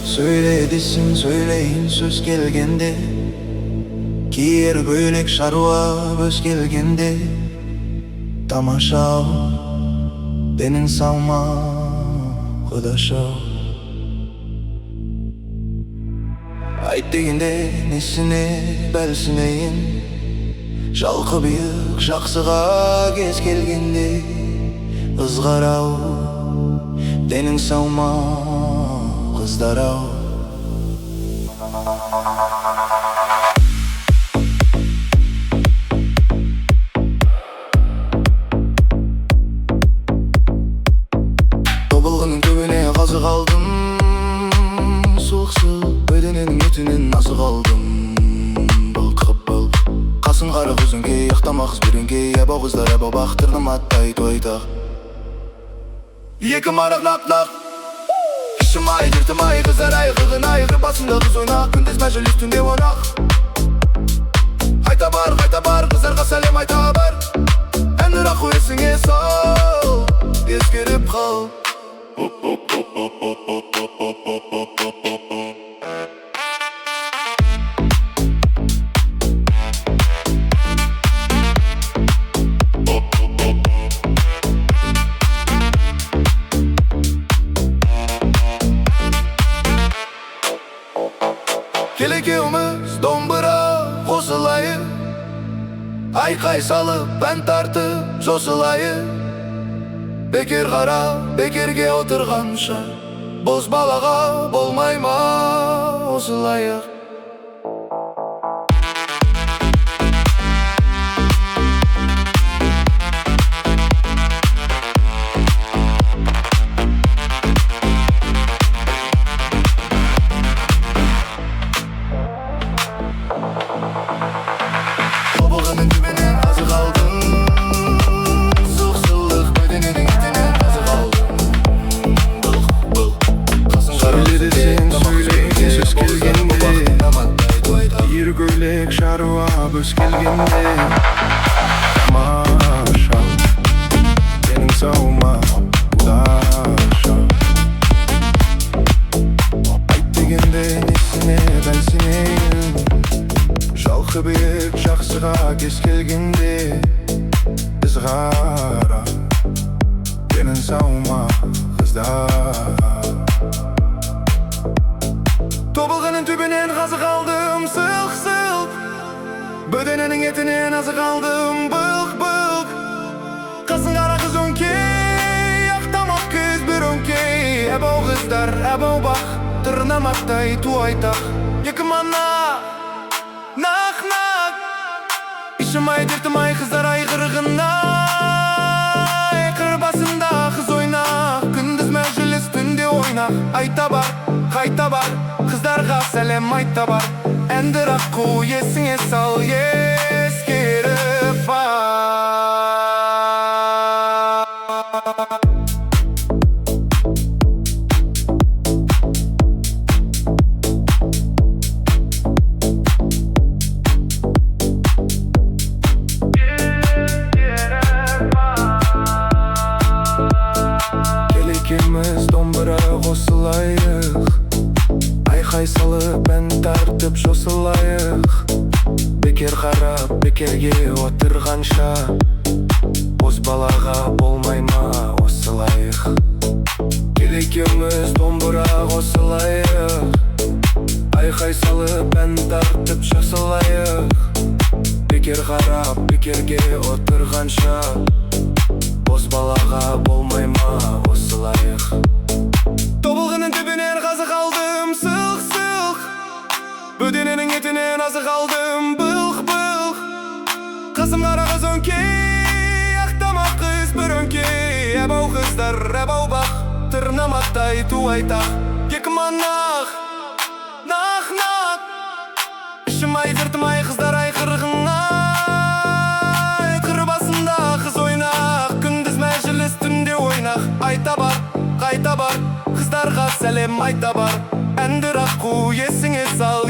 Söyle desin söyleyin söz gelgende, kiyer bölek şarua böz gelgende. Tamaşa denin salma kudaşa. Ayt degende nesine belsineyin, жалқы бүйік жақсыға кез келгенде. Ызғар-ау денің салма қыздар-ау. Тобылғының төбіне қазық алдым, суық-суық бөдененің етінен азық алдым. Қасың қара күзіңке, яқтама қыз беренге. Әбау қыздар әбау бақтырдым аттай тойда. Екі марық нақ-нақ, ішім ай, дертім ай, қыздар ай, қығын ай. Басында қыз ойнақ, күндіз мәжіліс түнде онақ. Қайта бар, қыздарға сәлем айта бар. Әнұрақ өсіңе сал, ескеріп қал. Келекеуміз домбыра қосылайы, айқай салып ән тартып жосылайы. Бекер қара, бекерге отырғанша, боз балаға болмай ма осылайық. Тобылғының түбінен азық алдым, суық-суық бөдененің етінен азық алдым. Қасың қара күзіңке, сөйлеген сөз келгенде. Ер көйлек шаруа бөз келгенде. Тамаша денің салма құдаша. Айт дегенде несіне бәлсінейін, жалқы бүйік жақсыға кез келгенде. Ызғара денің салма қыздар. Тобылғының түбінен қазық алдым, сылқ-сылқ бөдененің етінен азық алдым, былқ-былқ. Қасың қара қыз өңкей, ақтамақ көз бір өңкей. Әбау қыздар, әбау бақ, тырнамақтай ту айтақ. Екі мана нақ-нақ, ішім ай, дертім ай, қыздар ай, қырғын ай. Қыр басында қыз ойнақ, күндіз мәжіліс түнде ойнақ. Айта бар, қайта бар, қыздарға сәлем айта бар. Әнді раққу есіңе сал, ескеріп ал. Келекеміз домбыра қосылайық, айқай салып ән тартып жосылайық. Бекер қарап бекерге отырғанша, боз балаға болмай ма осылайық. Келекеміз домбыра қосылайық, айқай салып ән тартып жосылайық. Бекер қарап бекерге отырғанша, боз балаға болмай ма осылайық. Тобылғының түбінен қазық алдым, сылқ-сылқ бөдененің етінен азық алдым, былқ-былқ. Қасым қара қыз өңкей, ақтамақ қыз бір өңкей. Әбау қыздар, әбау бақ, тырнамақтай ту айтақ. Екі манақ, нақ-нақ, ішім ай, дертім ай, қыздар ай, қырғын ай. Қыр басында қыз ойнақ, күндіз мәжіліс түнде ойнақ. Айта бар, қайта бар, қыздарға сәлем айта бар. Әнді раққу есіңе сал,